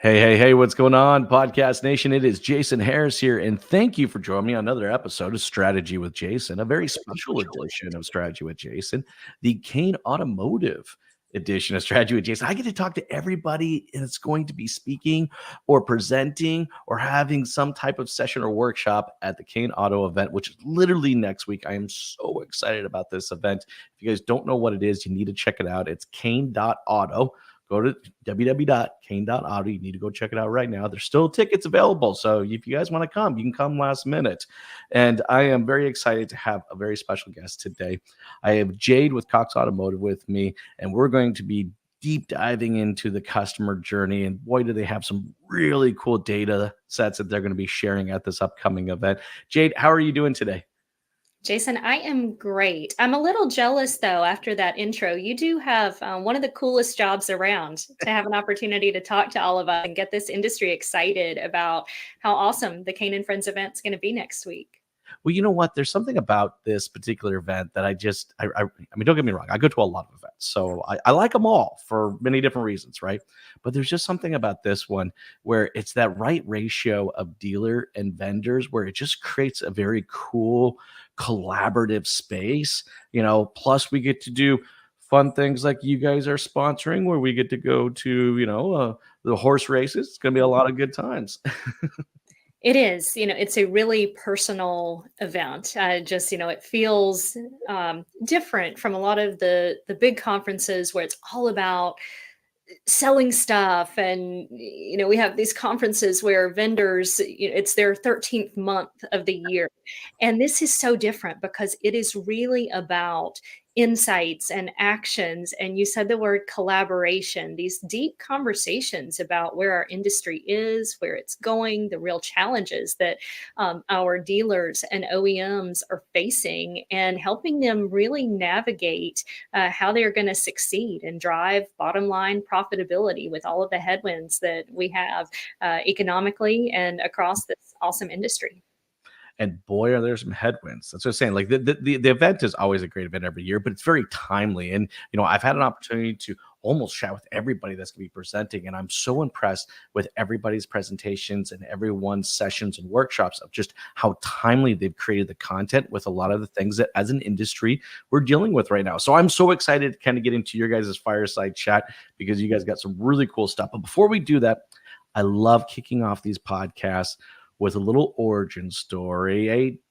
Hey, what's going on, Podcast Nation? It is Jason Harris here, and thank you for joining me on another episode of Strategy with Jason, a very special edition of Strategy with Jason, the Kain Automotive edition of Strategy with Jason. I get to talk to everybody that's going to be speaking or presenting or having some type of session or workshop at the Kain Auto Event, which is literally next week. I am so excited about this event. If you guys don't know what it is, you need to check it out. It's Kain.auto. Go to www.kain.auto. You need to go check it out right now. There's still tickets available. So if you guys want to come, you can come last minute. And I am very excited to have a very special guest today. I have Jade with COX Automotive with me, and we're going to be deep diving into the customer journey. And boy, do they have some really cool data sets that they're going to be sharing at this upcoming event. Jade, how are you doing today? Jason, I am great. I'm a little jealous though after that intro. You do have one of the coolest jobs around to have an opportunity to talk to all of us and get this industry excited about how awesome the Kain and Friends event is going to be next week. Well, you know what? There's something about this particular event that I mean, don't get me wrong. I go to a lot of events, so I like them all for many different reasons, right? But there's just something about this one where it's that right ratio of dealer and vendors where it just creates a very cool collaborative space, plus we get to do fun things like you guys are sponsoring where we get to go to, the horse races. It's going to be a lot of good times. It is, it's a really personal event. It feels different from a lot of the big conferences where it's all about selling stuff. And we have these conferences where vendors, it's their 13th month of the year, and this is so different because it is really about insights and actions. And you said the word collaboration, these deep conversations about where our industry is, where it's going, the real challenges that our dealers and OEMs are facing, and helping them really navigate how they're going to succeed and drive bottom line profitability with all of the headwinds that we have economically and across this awesome industry. And boy, are there some headwinds. That's what I'm saying. Like the event is always a great event every year, but it's very timely. And I've had an opportunity to almost chat with everybody that's going to be presenting, and I'm so impressed with everybody's presentations and everyone's sessions and workshops of just how timely they've created the content with a lot of the things that, as an industry, we're dealing with right now. So I'm so excited to kind of get into your guys' fireside chat because you guys got some really cool stuff. But before we do that, I love kicking off these podcasts with a little origin story.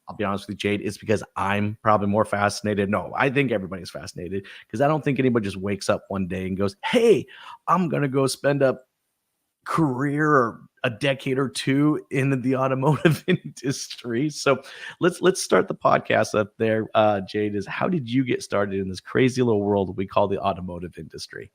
I'll be honest with you, Jade, it's because I'm probably more fascinated. No, I think everybody's fascinated because I don't think anybody just wakes up one day and goes, hey, I'm going to go spend a career or a decade or two in the automotive industry. So let's start the podcast up there. Jade, is how did you get started in this crazy little world we call the automotive industry?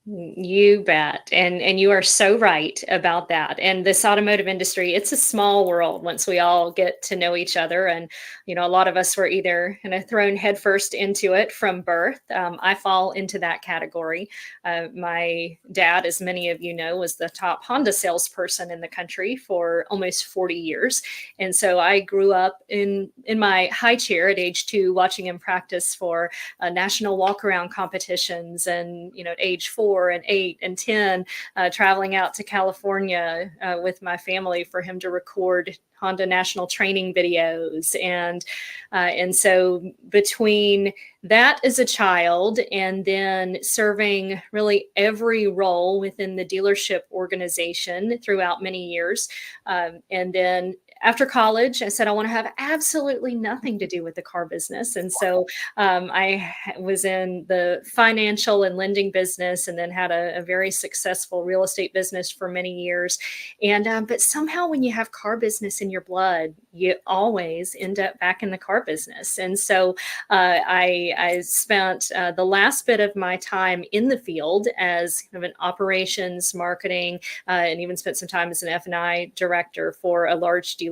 You bet. And you are so right about that. And this automotive industry, it's a small world once we all get to know each other. And, a lot of us were either kind of thrown headfirst into it from birth. I fall into that category. My dad, as many of you know, was the top Honda salesperson in the country for almost 40 years. And so I grew up in my high chair at age 2, watching him practice for national walk-around competitions. And, at age 4 and 8 and 10, traveling out to California with my family for him to record Honda national training videos. And so between that as a child and then serving really every role within the dealership organization throughout many years, and then after college, I said, I want to have absolutely nothing to do with the car business. And so I was in the financial and lending business, and then had a very successful real estate business for many years. And but somehow when you have car business in your blood, you always end up back in the car business. And so I spent the last bit of my time in the field as kind of an operations, marketing, and even spent some time as an F&I director for a large dealership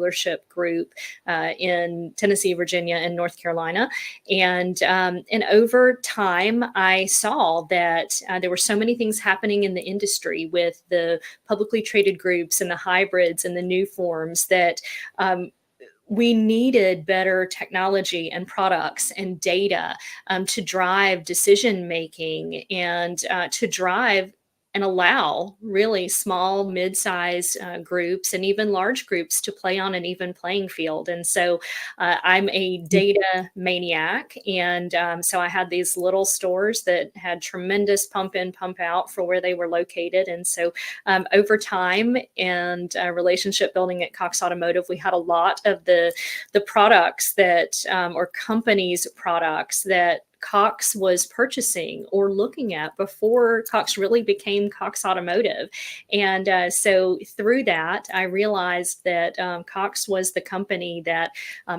group in Tennessee, Virginia, and North Carolina. And over time, I saw that there were so many things happening in the industry with the publicly traded groups and the hybrids and the new forms that we needed better technology and products and data to drive decision making and to drive and allow really small, mid-size groups and even large groups to play on an even playing field. And so I'm a data maniac. And so I had these little stores that had tremendous pump in, pump out for where they were located. And so over time and relationship building at COX Automotive, we had a lot of the products that, or companies' products that COX was purchasing or looking at before COX really became COX Automotive. And so through that, I realized that COX was the company that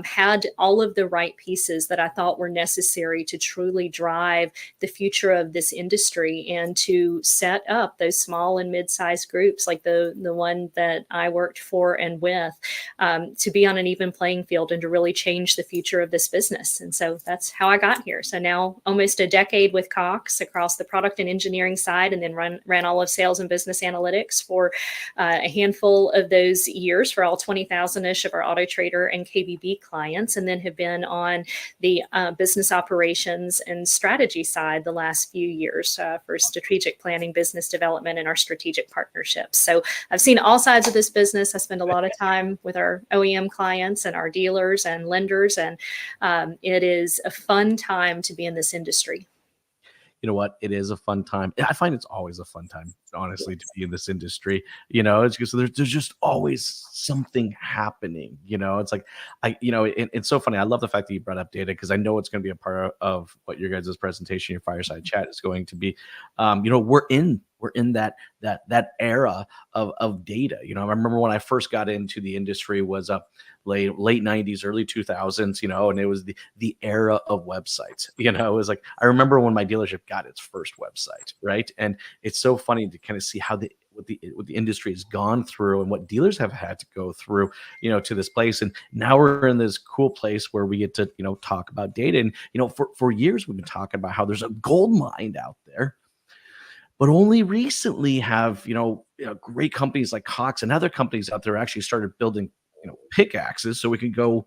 had all of the right pieces that I thought were necessary to truly drive the future of this industry and to set up those small and mid-sized groups like the one that I worked for and with to be on an even playing field and to really change the future of this business. And so that's how I got here. So now almost a decade with COX across the product and engineering side, and then ran all of sales and business analytics for a handful of those years for all 20,000-ish of our AutoTrader and KBB clients, and then have been on the business operations and strategy side the last few years for strategic planning, business development, and our strategic partnerships. So I've seen all sides of this business. I spend a lot of time with our OEM clients and our dealers and lenders, and it is a fun time to be in this industry. You know what? It is a fun time. I find it's always a fun time, honestly, to be in this industry. It's just there's just always something happening. It's like it's so funny. I love the fact that you brought up data because I know it's going to be a part of what your guys' presentation, your fireside chat is going to be. We're in that era of data. I remember when I first got into the industry was late 90s, early 2000s, and it was the era of websites. It was like, I remember when my dealership got its first website, right? And it's so funny to kind of see how what the industry has gone through and what dealers have had to go through, to this place. And now we're in this cool place where we get to, talk about data. And, for years we've been talking about how there's a gold mine out there, but only recently have, great companies like Cox and other companies out there actually started building, pickaxes so we can go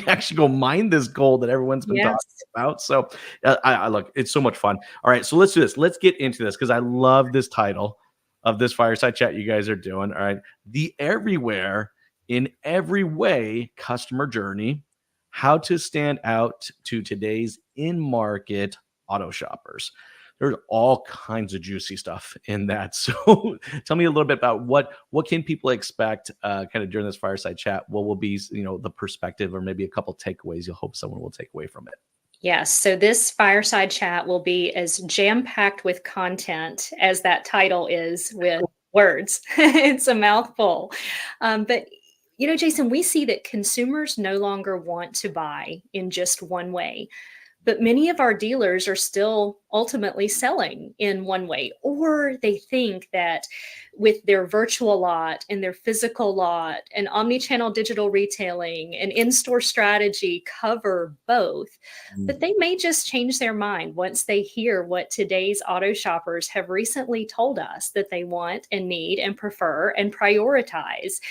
actually go mine this gold that everyone's been talking about. So I look, it's so much fun. All right, so let's do this. Let's get into this because I love this title of this fireside chat you guys are doing. All right, the everywhere in every way customer journey, how to stand out to today's in-market auto shoppers. There's all kinds of juicy stuff in that. So tell me a little bit about what can people expect kind of during this fireside chat? What will be, the perspective or maybe a couple takeaways you'll hope someone will take away from it? Yes. So this fireside chat will be as jam-packed with content as that title is with words. It's a mouthful. But Jason, we see that consumers no longer want to buy in just one way. But many of our dealers are still ultimately selling in one way, or they think that with their virtual lot and their physical lot and omni-channel digital retailing and in-store strategy cover both, but they may just change their mind once they hear what today's auto shoppers have recently told us that they want and need and prefer and prioritize.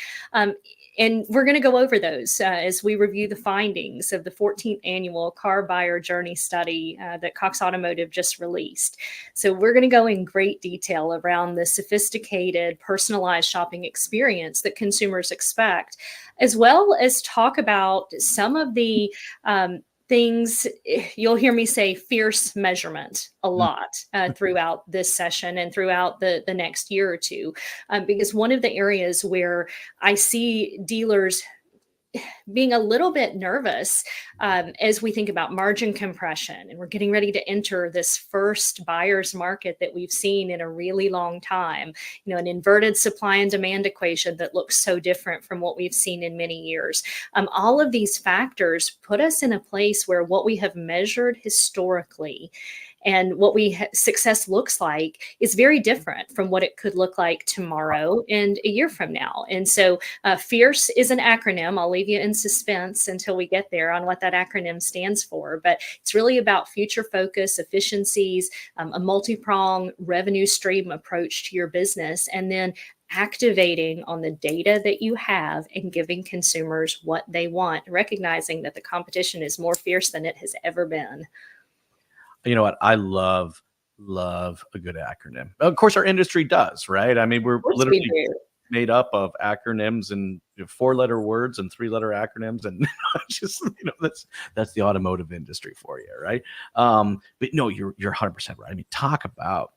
And we're going to go over those as we review the findings of the 14th annual car buyer journey study that COX Automotive just released. So we're going to go in great detail around the sophisticated, personalized shopping experience that consumers expect, as well as talk about some of the things. You'll hear me say fierce measurement a lot throughout this session and throughout the next year or two, because one of the areas where I see dealers being a little bit nervous as we think about margin compression, and we're getting ready to enter this first buyer's market that we've seen in a really long time, an inverted supply and demand equation that looks so different from what we've seen in many years. All of these factors put us in a place where what we have measured historically and what success looks like is very different from what it could look like tomorrow and a year from now. And so FIERCE is an acronym. I'll leave you in suspense until we get there on what that acronym stands for. But it's really about future focus, efficiencies, a multi-pronged revenue stream approach to your business, and then activating on the data that you have and giving consumers what they want, recognizing that the competition is more fierce than it has ever been. You know what? I love love a good acronym. Of course, our industry does, right? I mean, we're Of course we literally do. made up of acronyms and 4-letter words and 3-letter acronyms, and just that's the automotive industry for you, right? But no, you're 100% right. I mean, talk about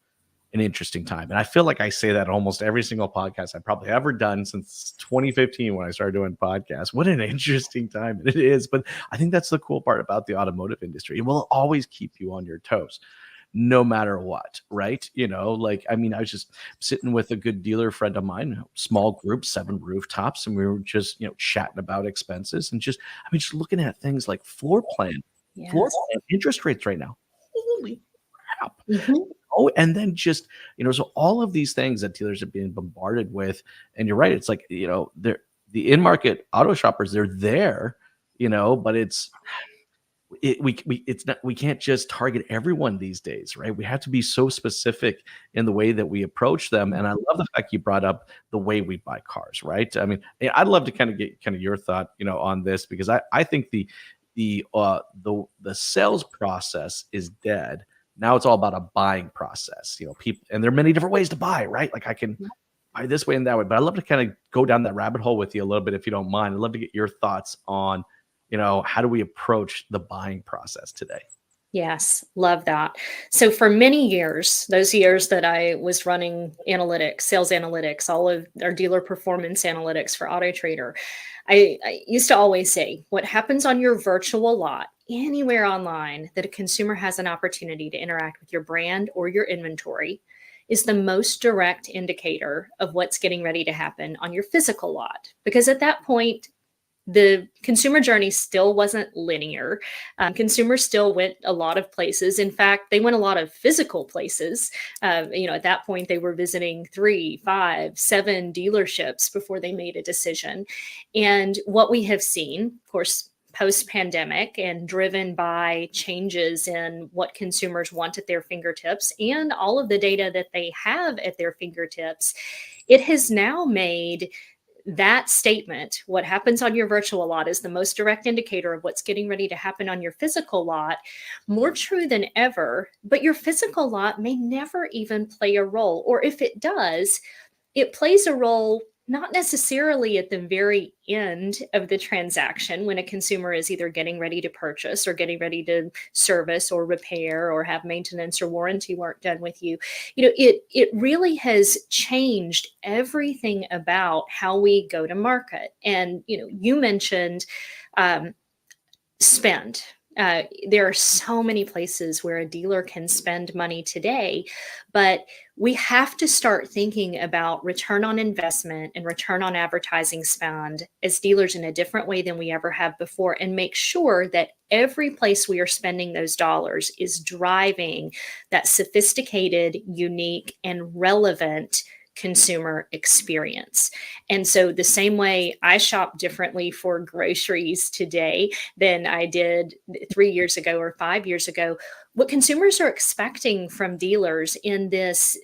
an interesting time, and I feel like I say that almost every single podcast I've probably ever done since 2015 when I started doing podcasts. What an interesting time it is! But I think that's the cool part about the automotive industry. It will always keep you on your toes no matter what, right? Like, I mean, I was just sitting with a good dealer friend of mine, small group, 7 rooftops, and we were just, chatting about expenses and just looking at things like floor Yes. plan interest rates right now. Holy crap. Mhm. Oh, and then just, so all of these things that dealers are being bombarded with, and you're right, it's like, they're the in-market auto shoppers, they're there, but it's not, we can't just target everyone these days, right? We have to be so specific in the way that we approach them. And I love the fact you brought up the way we buy cars, right? I mean, I'd love to kind of get your thought, on this, because I think the sales process is dead. Now it's all about a buying process, people, and there are many different ways to buy, right? Like I can buy this way and that way, but I'd love to kind of go down that rabbit hole with you a little bit, if you don't mind. I'd love to get your thoughts on, how do we approach the buying process today? Yes, love that. So for many years, those years that I was running analytics, sales analytics, all of our dealer performance analytics for AutoTrader, I used to always say, what happens on your virtual lot, anywhere online that a consumer has an opportunity to interact with your brand or your inventory, is the most direct indicator of what's getting ready to happen on your physical lot. Because at that point, the consumer journey still wasn't linear. Consumers still went a lot of places. In fact, they went a lot of physical places. At that point, they were visiting 3, 5, 7 dealerships before they made a decision. And what we have seen, of course, post-pandemic and driven by changes in what consumers want at their fingertips and all of the data that they have at their fingertips, it has now made that statement, what happens on your virtual lot is the most direct indicator of what's getting ready to happen on your physical lot, more true than ever. But your physical lot may never even play a role. Or if it does, it plays a role not necessarily at the very end of the transaction when a consumer is either getting ready to purchase or getting ready to service or repair or have maintenance or warranty work done with you. It really has changed everything about how we go to market. And you mentioned spend. There are so many places where a dealer can spend money today, but we have to start thinking about return on investment and return on advertising spend as dealers in a different way than we ever have before, and make sure that every place we are spending those dollars is driving that sophisticated, unique, and relevant consumer experience. And so the same way I shop differently for groceries today than I did 3 years ago or 5 years ago, what consumers are expecting from dealers in this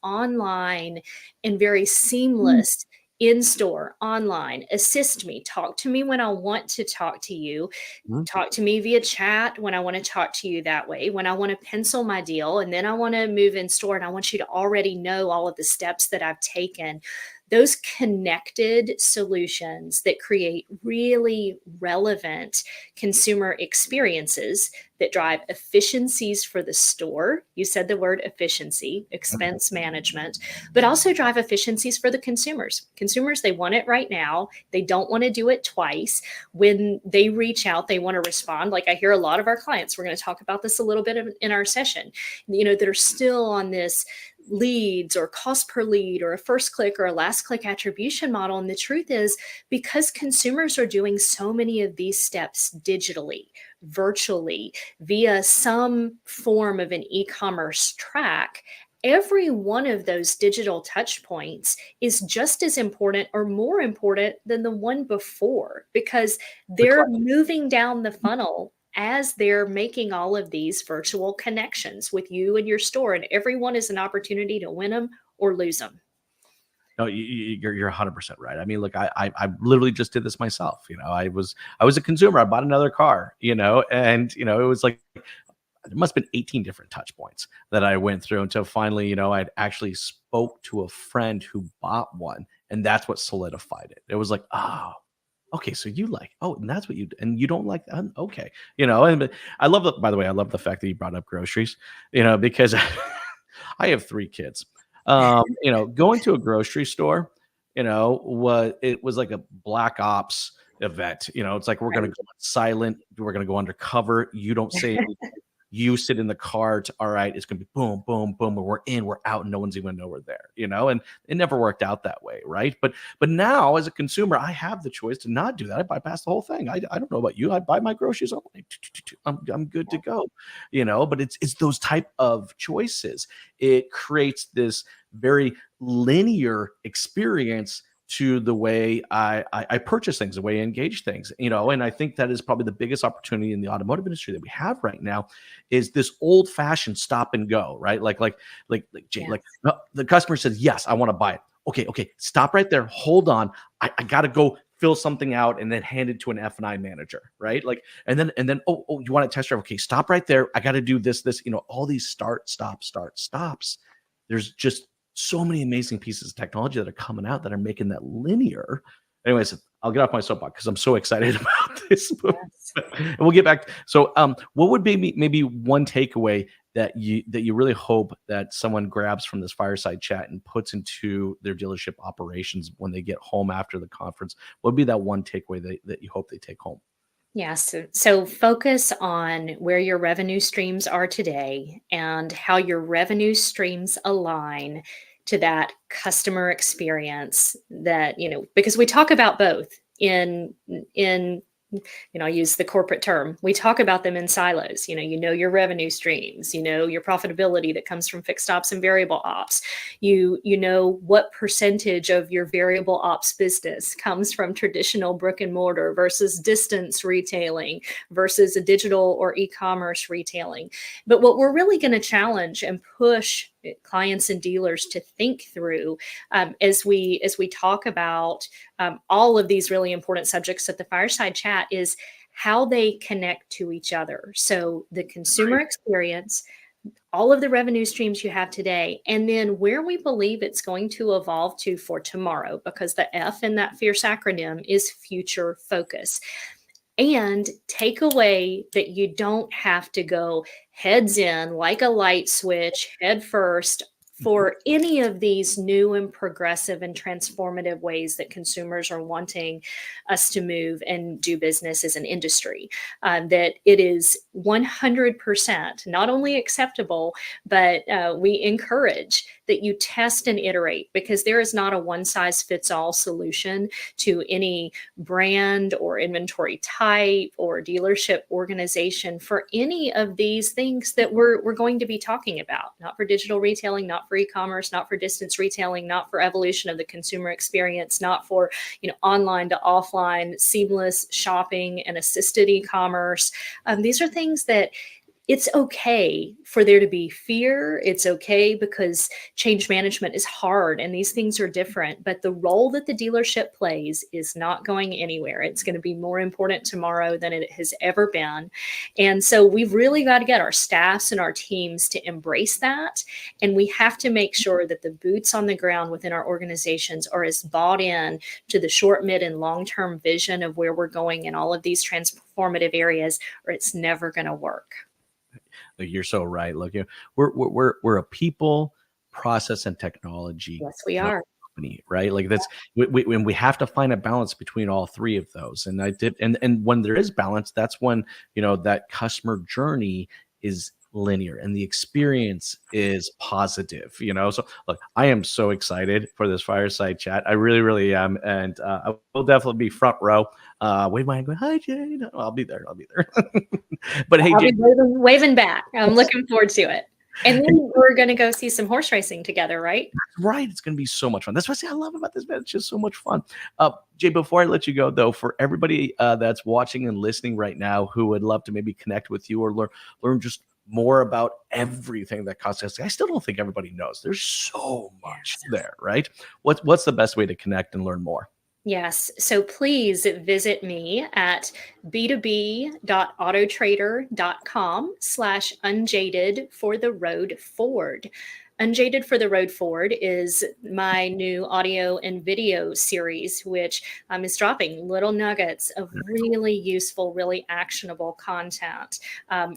online and very seamless in-store, online, assist me, talk to me when I want to talk to you, Mhm. talk to me via chat when I want to talk to you that way, when I want to pencil my deal, and then I want to move in store and I want you to already know all of the steps that I've taken. Those connected solutions that create really relevant consumer experiences that drive efficiencies for the store. You said the word efficiency, expense management, but also drive efficiencies for the consumers. Consumers, they want it right now. They don't want to do it twice. When they reach out, they want to respond. Like I hear a lot of our clients, we're going to talk about this a little bit in our session, that are still on this leads or cost per lead or a first click or a last click attribution model. And the truth is, because consumers are doing so many of these steps digitally, virtually, via some form of an e-commerce track, every one of those digital touch points is just as important or more important than the one before, because they're moving down the funnel as they're making all of these virtual connections with you and your store. And everyone is an opportunity to win them or lose them. No, you're 100% right. I mean, look, I literally just did this myself. I was a consumer. I bought another car, and it was like there must have been 18 different touch points that I went through until finally, I'd actually spoke to a friend who bought one, and that's what solidified it. It was like, oh, okay, so you like, oh, and that's what you, and you don't like, okay, and I love the, by the way, I love the fact that you brought up groceries, because I have 3 kids. Going to a grocery store, it was like a black ops event. It's like, we're going to Right. go silent. We're going to go undercover. You don't say anything. You sit in the cart. All right. It's going to be boom, boom, boom. And we're in, we're out. And no one's even know we're there, and it never worked out that way. Right. But now as a consumer, I have the choice to not do that. I bypass the whole thing. I don't know about you. I buy my groceries. I'm good to go, but it's those type of choices. It creates this very linear experience to the way I purchase things, the way I engage things, and I think that is probably the biggest opportunity in the automotive industry that we have right now is this old fashioned stop and go, right? Jay, Yes. the customer says, yes, I want to buy it. Okay. Stop right there. Hold on. I got to go fill something out and then hand it to an F&I manager, right? And then, oh, you want to test drive? Okay. Stop right there. I got to do this, all these start, stops. There's just so many amazing pieces of technology that are coming out that are making that linear. Anyways, I'll get off my soapbox because I'm so excited about this. Yes. And we'll get back. So, what would be maybe one takeaway that you really hope that someone grabs from this fireside chat and puts into their dealership operations when they get home after the conference? What would be that one takeaway that you hope they take home? Yeah, so focus on where your revenue streams are today and how your revenue streams align to that customer experience that, because we talk about both in I use the corporate term. We talk about them in silos. Your revenue streams, your profitability that comes from fixed ops and variable ops. You know what percentage of your variable ops business comes from traditional brick and mortar versus distance retailing versus a digital or e-commerce retailing. But what we're really going to challenge and push clients and dealers to think through as we talk about all of these really important subjects at the fireside chat is how they connect to each other. So the consumer experience, all of the revenue streams you have today, and then where we believe it's going to evolve to for tomorrow, because the F in that fierce acronym is future focus. And take away that you don't have to go heads in like a light switch, head first, for any of these new and progressive and transformative ways that consumers are wanting us to move and do business as an industry. That it is 100% not only acceptable, but we encourage that you test and iterate, because there is not a one size fits all solution to any brand or inventory type or dealership organization for any of these things that we're going to be talking about. Not for digital retailing, not for e-commerce, not for distance retailing, not for evolution of the consumer experience, not for online to offline seamless shopping and assisted e-commerce. These are things that it's okay for there to be fear. It's okay because change management is hard and these things are different, but the role that the dealership plays is not going anywhere. It's going to be more important tomorrow than it has ever been. And so we've really got to get our staffs and our teams to embrace that. And we have to make sure that the boots on the ground within our organizations are as bought in to the short, mid, and long-term vision of where we're going in all of these transformative areas, or it's never going to work. You're so right. Look, we're a people, process, and technology Yes, we are. company, right? Like that's we have to find a balance between all three of those. And I did, and when there is balance, that's when that customer journey is linear and the experience is positive. So look, I am so excited for this fireside chat. I really, really am, and I will definitely be front row. Wave my hand, going, "Hi, Jade." I'll be there. But hey, I'll Jade, be waving back. I'm looking forward to it. And then we're going to go see some horse racing together, right? right, it's going to be so much fun. That's what I love about this, man. It's just so much fun. Jay, before I let you go, though, for everybody that's watching and listening right now who would love to maybe connect with you or learn just more about everything that costs us, I still don't think everybody knows. There's so much there, right? What's the best way to connect and learn more? Yes. So please visit me at b2b.autotrader.com/unjaded for the road forward. Unjaded for the Road Forward is my new audio and video series, which is dropping little nuggets of really useful, really actionable content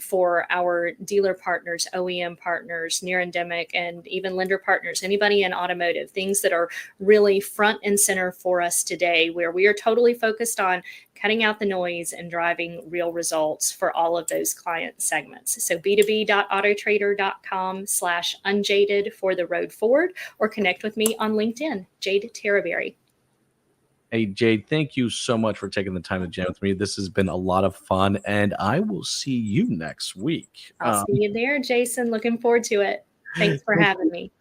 for our dealer partners, OEM partners, near endemic, and even lender partners, anybody in automotive, things that are really front and center for us today, where we are totally focused on cutting out the noise and driving real results for all of those client segments. So b2b.autotrader.com/unjaded for the road forward, or connect with me on LinkedIn, Jade Terreberry. Hey, Jade, thank you so much for taking the time to jam with me. This has been a lot of fun, and I will see you next week. I'll see you there, Jason. Looking forward to it. Thanks for Thank having me.